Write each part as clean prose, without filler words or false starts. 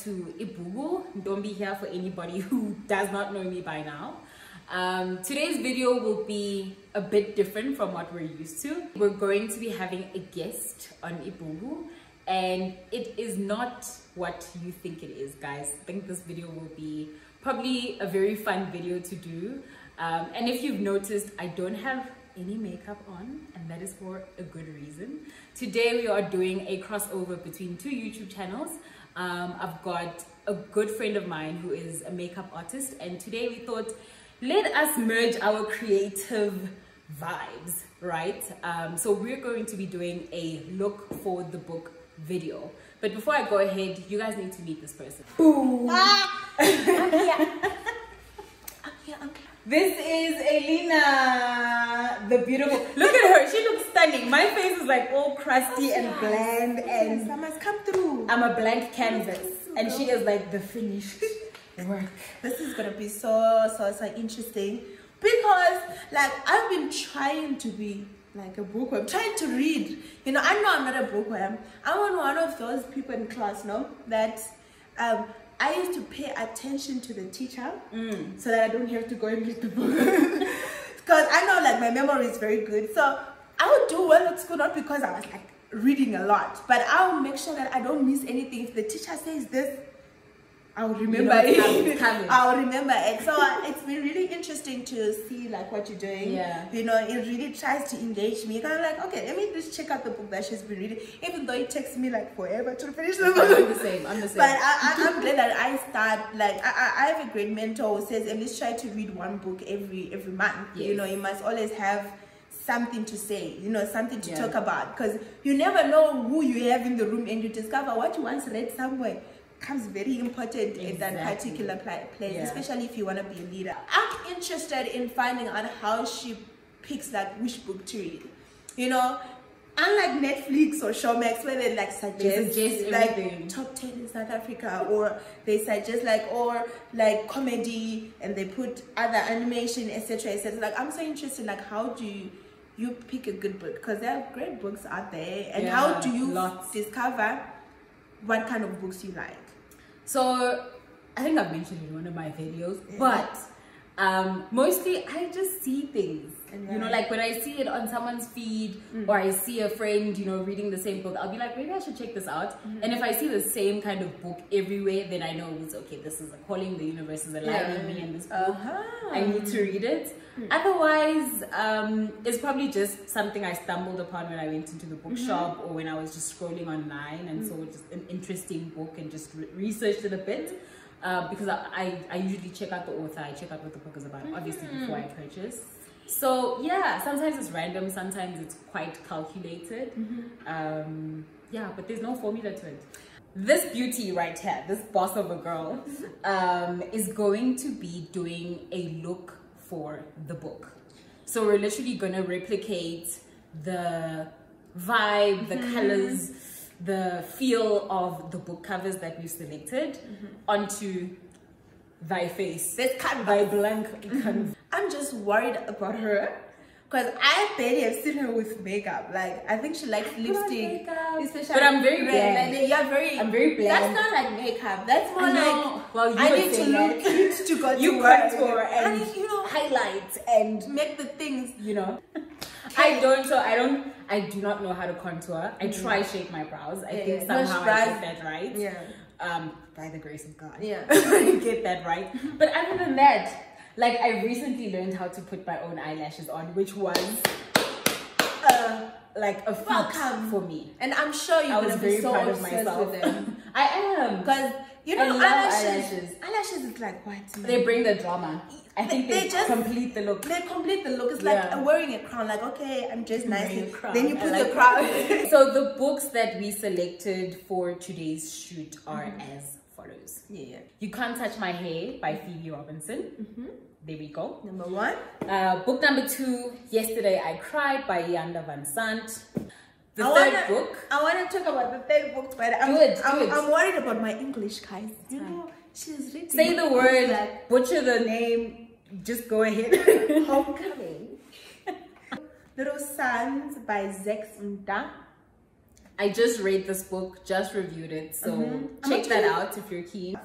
to IBHUKU. Ntombi here for anybody who does not know me by now. Today's video will be a bit different from what we're used to. We're going to be having a guest on IBHUKU, and it is not what you think it is, guys. I think this video will be probably a very fun video to do. And if you've noticed, I don't have any makeup on, and that is for a good reason. Today we are doing a crossover between two YouTube channels. I've got a good friend of mine who is a makeup artist, and today we thought, let us merge our creative vibes, right? So we're going to be doing a look for the book video. But before I go ahead, you guys need to meet this person. Boom! I'm here. This is Elinah, the beautiful. Look at her, she looks stunning. My face is like all crusty and bland, and I must come through. I'm a blank canvas, and she is like the finished work. This is gonna be so interesting, because like I've been trying to be like a bookworm, trying to read. You know, I know I'm not a bookworm. I'm one of those people in class, no, that I used to pay attention to the teacher so that I don't have to go and read the book. Because I know like my memory is very good. So I would do well at school, not because I was like reading a lot, but I'll make sure that I don't miss anything. If the teacher says this, I'll remember it. I'll remember it. So it's been really interesting to see like what you're doing. Yeah. You know, it really tries to engage me. Kind of like, okay, let me just check out the book that she's been reading. Even though it takes me like forever to finish the book. I'm the same. But I'm glad that I start, like, I have a great mentor who says, and let's try to read one book every month. Yes. You know, you must always have something to say, you know, something to talk about, because you never know who you have in the room, and you discover what you once read somewhere comes very important in that particular place, especially if you want to be a leader. I'm interested in finding out how she picks like which book to read. You know, unlike Netflix or Showmax, where they like suggest like top 10 in South Africa, or they suggest like, or like comedy, and they put other animation, etc., etc. Like, I'm so interested, like, how do you pick a good book? Because there are great books out there, and how do you discover what kind of books you like? So I think I've mentioned in one of my videos, but mostly I just see things, you know, like when I see it on someone's feed, or I see a friend, you know, reading the same book, I'll be like, maybe I should check this out. And if I see the same kind of book everywhere, then I know it's okay, this is a calling, the universe is aligning me, and this book, I need to read it. Otherwise, it's probably just something I stumbled upon when I went into the bookshop, or when I was just scrolling online and saw just an interesting book and just researched it a bit. Because I usually check out the author, I check out what the book is about, obviously, before I purchase. So yeah, sometimes it's random, sometimes it's quite calculated. Yeah, but there's no formula to it. This beauty right here, this boss of a girl, is going to be doing a look for the book. So we're literally gonna replicate the vibe, the colors, the feel of the book covers that we've selected onto thy face. Thy blank canvas. I'm just worried about her, because I barely have seen her with makeup. Like, I think she likes lipstick, especially. But I'm very bland. I'm very bland. That's not like makeup. That's more like, well, I need to look cute to go to work. Contour and you know, highlight and make the things, you know. I do not know how to contour. I try shape my brows. I think somehow I get that right. Yeah. By the grace of God. Yeah. I get that right. But other than that, like, I recently learned how to put my own eyelashes on, which was like a feat for me. And I'm sure you're gonna be so proud of myself. With them. I am, because you know, eyelashes is like what? They bring the drama. I think they just complete the look. They complete the look. It's like wearing a crown. Like, okay, I'm dressed nicely. Then you put the crown. So the books that we selected for today's shoot are as follows. You Can't Touch My Hair by Phoebe Robinson. There we go. Number 1. Book number 2, Yesterday I Cried by Yanda Van Sant. The third book. I want to talk about the third book, but I'm worried about my English, guys. You know, she's reading. Say the word, like, butcher the name. Just go ahead. Homecoming. Little Sons by Zex Nda. I just read this book, just reviewed it, so check that out if you're keen.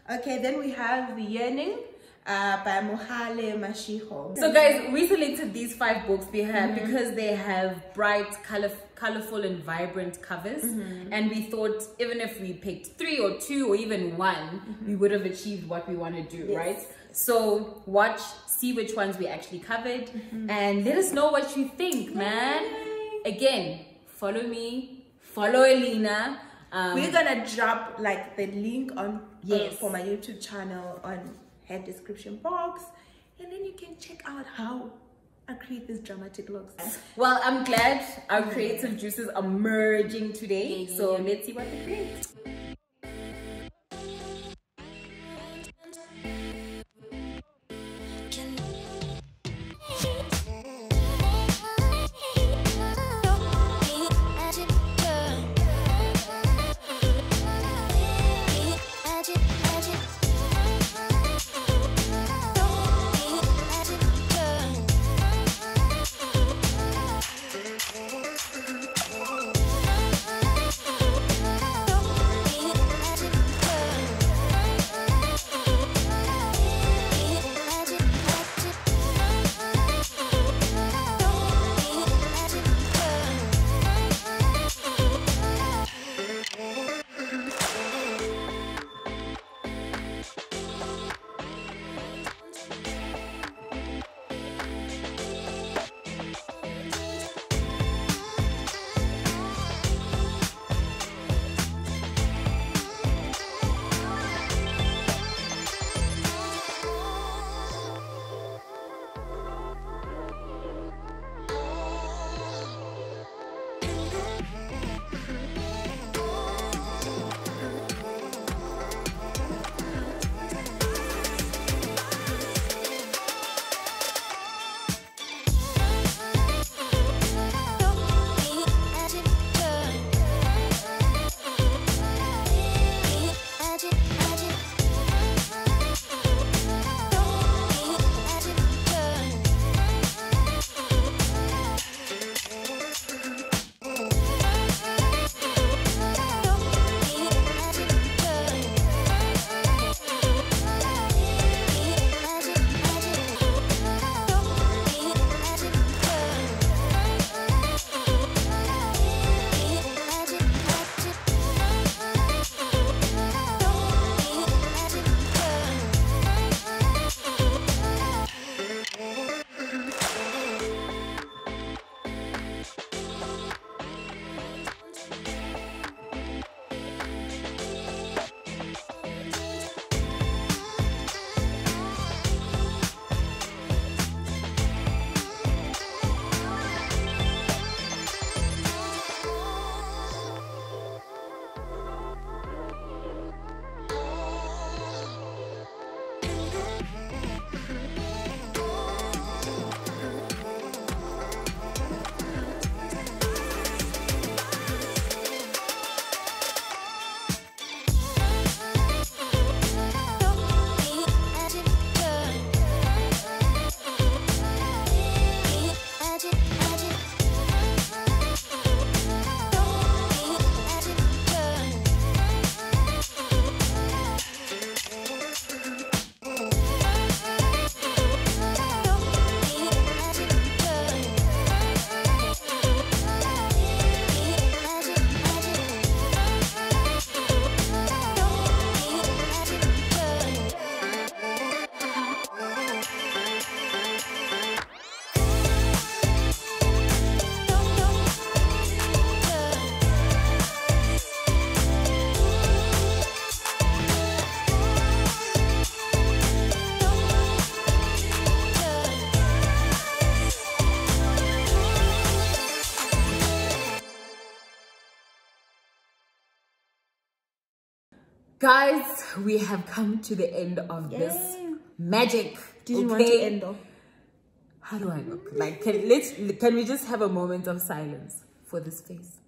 Okay, then we have The Yearning by Mohale Mashiho. So guys, we selected these 5 books because they have bright, colorful and vibrant covers, and we thought even if we picked 3 or 2 or even 1, we would have achieved what we want to do, right? So watch, see which ones we actually covered, and let us know what you think, man. Again, follow me, follow Elinah. We're gonna drop like the link on for my YouTube channel on her description box, and then you can check out how I create these dramatic looks. Well, I'm glad our creative juices are merging today, so let's see what they create. Guys, we have come to the end of this magic. Didn't want to end though. How do I look? Like, can we just have a moment of silence for this face?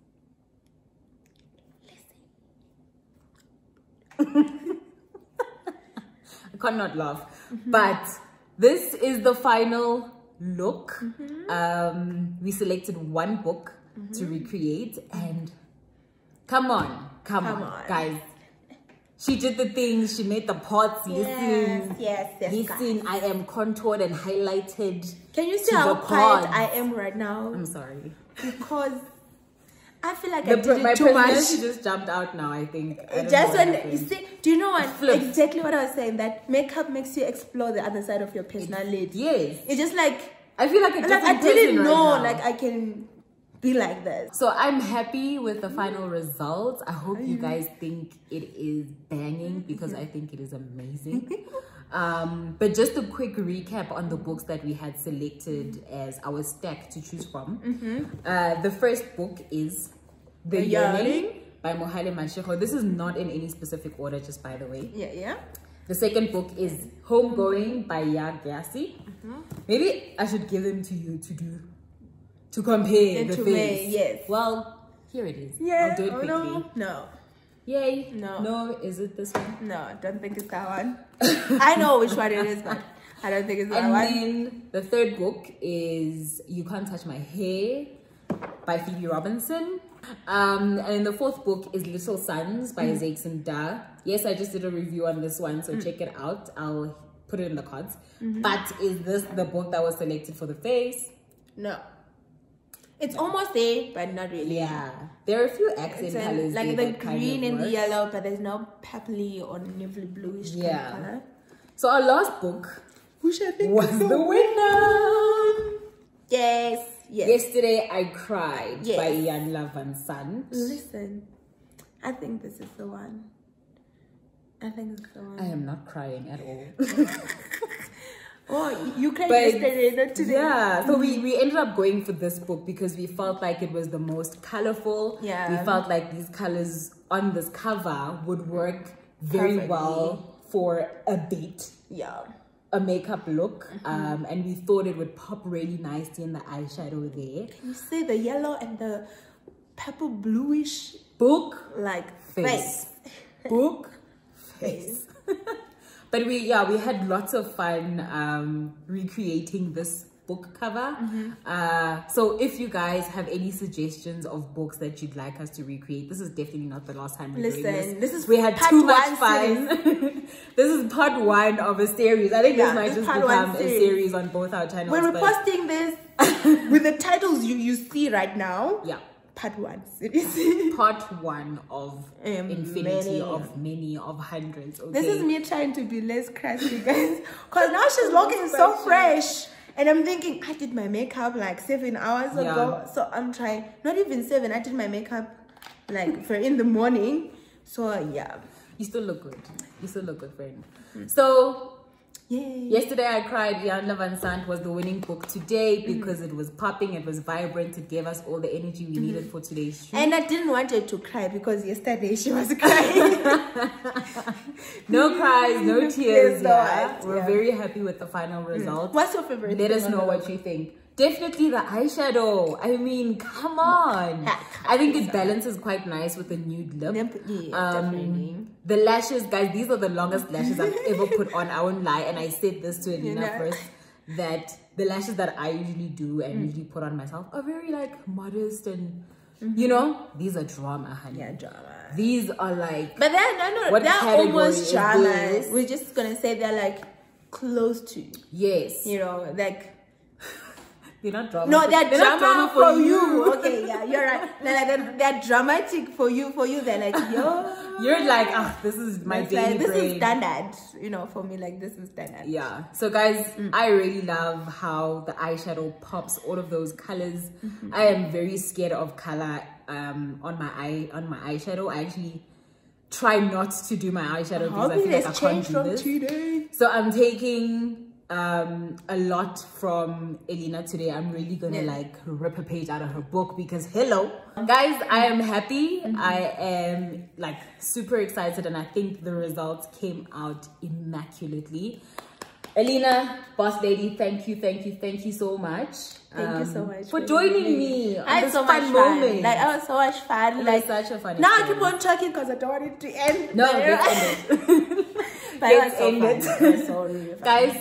I cannot laugh. But this is the final look. We selected one book to recreate, and Come on, guys. She did the things. She made the pots. Listen, listen. Guys. I am contoured and highlighted. Can you see how quiet I am right now? I'm sorry. Because I feel like I did my it too much. She just jumped out now, I think. Just when you see, do you know what? Exactly what I was saying. That makeup makes you explore the other side of your personality. Yes. It's just like I feel like I didn't know like I can be like this. So I'm happy with the final results. I hope you guys think it is banging because I think it is amazing. But just a quick recap on the books that we had selected as our stack to choose from. The first book is The Yearning by Mohale Mashego. This is not in any specific order, just by the way. Yeah. The second book is Homegoing by Gyasi. Maybe I should give them to you to compare the face. Yes. Well, here it is. Yeah. I'll do it quickly. No. Yay. No. Is it this one? No, I don't think it's that one. I know which one it is, but I don't think it's that one. And then the third book is You Can't Touch My Hair by Phoebe Robinson. And then the fourth book is Little Sons by Zakes Da. Yes, I just did a review on this one, so check it out. I'll put it in the cards. But is this the book that was selected for the face? No. It's almost there, but not really. Yeah. There are a few accent colors. Like the green and the yellow, but there's no purpley or navy bluish kind of color. So our last book, which I think was the winner. Yes. Yesterday I Cried by Iyanla Van Sant. Listen, I think this is the one. I am not crying at all. Oh, you cried yesterday, not today. Yeah, so we ended up going for this book because we felt like it was the most colorful. Yeah. We felt like these colors on this cover would work very well for a date. Yeah. A makeup look. And we thought it would pop really nicely in the eyeshadow there. Can you see the yellow and the purple bluish book? Like face. Book face. But we had lots of fun recreating this book cover. So if you guys have any suggestions of books that you'd like us to recreate, this is definitely not the last time we're doing this. We had too much fun. This is part one of a series. I think this might just become a series on both our channels. We're posting this with the titles you see right now. Yeah. Part one series. Part one of infinity of many of hundreds. Okay. This is me trying to be less crafty, guys, because now she's looking so fresh, and I'm thinking I did my makeup like 7 hours ago, so I'm trying. Not even 7. I did my makeup like for in the morning. So yeah, you still look good. You still look good, friend. So. Yesterday I Cried, Iyanla Van Sant was the winning book today because it was popping, it was vibrant, it gave us all the energy we needed for today's shoot. And I didn't want her to cry because yesterday she was crying. No cries, no tears. We're very happy with the final result. What's your favorite? Let us know what you think. Definitely the eyeshadow. I mean, come on. I think it balances quite nice with the nude lip. Definitely. The lashes, guys, these are the longest lashes I've ever put on. I won't lie. And I said this to Elinah first, that the lashes that I usually do and usually put on myself are very like modest and you know, these are drama, honey. Yeah, drama. These are like, but they're almost dramas. We're just gonna say they're like close to. Yes. You know, like. They're not drama. No, they're drama for you. Okay, yeah, you're right. They're dramatic for you. They're like, yo. You're like, this is my daily This brain. is standard. You know, for me, like, this is standard. Yeah. So, guys, I really love how the eyeshadow pops all of those colors. I am very scared of color on my eyeshadow. I actually try not to do my eyeshadow because I feel like I can't do this. Today. So, I'm taking a lot from Elinah today. I'm really gonna like rip a page out of her book because hello guys, I am happy. I am like super excited and I think the results came out immaculately. Elinah, boss lady, thank you so much. Thank you so much for joining me on this so fun moment. Like, I was so much fun. It like was such a fun now I keep on talking because I don't want it to end. No, let's end it. Let's end it. Sorry, guys.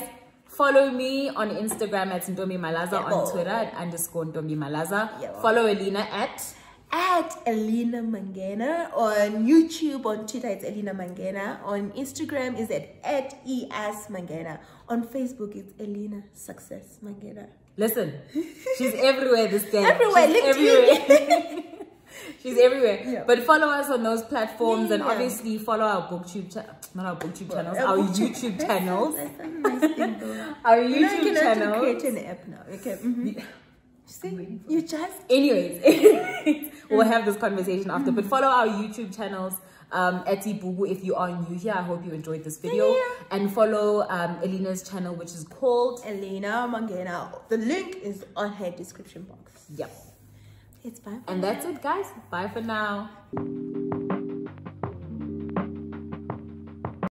Follow me on Instagram at Ntombi Malaza, on Twitter at _Ntombi Malaza. Follow Elinah at Elinah Mangena. On YouTube, on Twitter, it's Elinah Mangena. On Instagram, is at @ES Mangena. On Facebook, it's Elinah Success Mangena. Listen, she's everywhere this day. Everywhere, she's everywhere. She's everywhere. Yeah. But follow us on those platforms, Yeah. and obviously follow our booktube not our booktube channels, our YouTube channels. That's a nice thing, though. Our YouTube channels. Create an app now. Okay. See, you just. Anyways, we'll have this conversation after. But follow our YouTube channels. At IBHUKU if you are new here. I hope you enjoyed this video. And follow Elinah's channel, which is called Elinah Mangena. The link is on her description box. Yep. It's bye. And that's it, guys. Bye for now.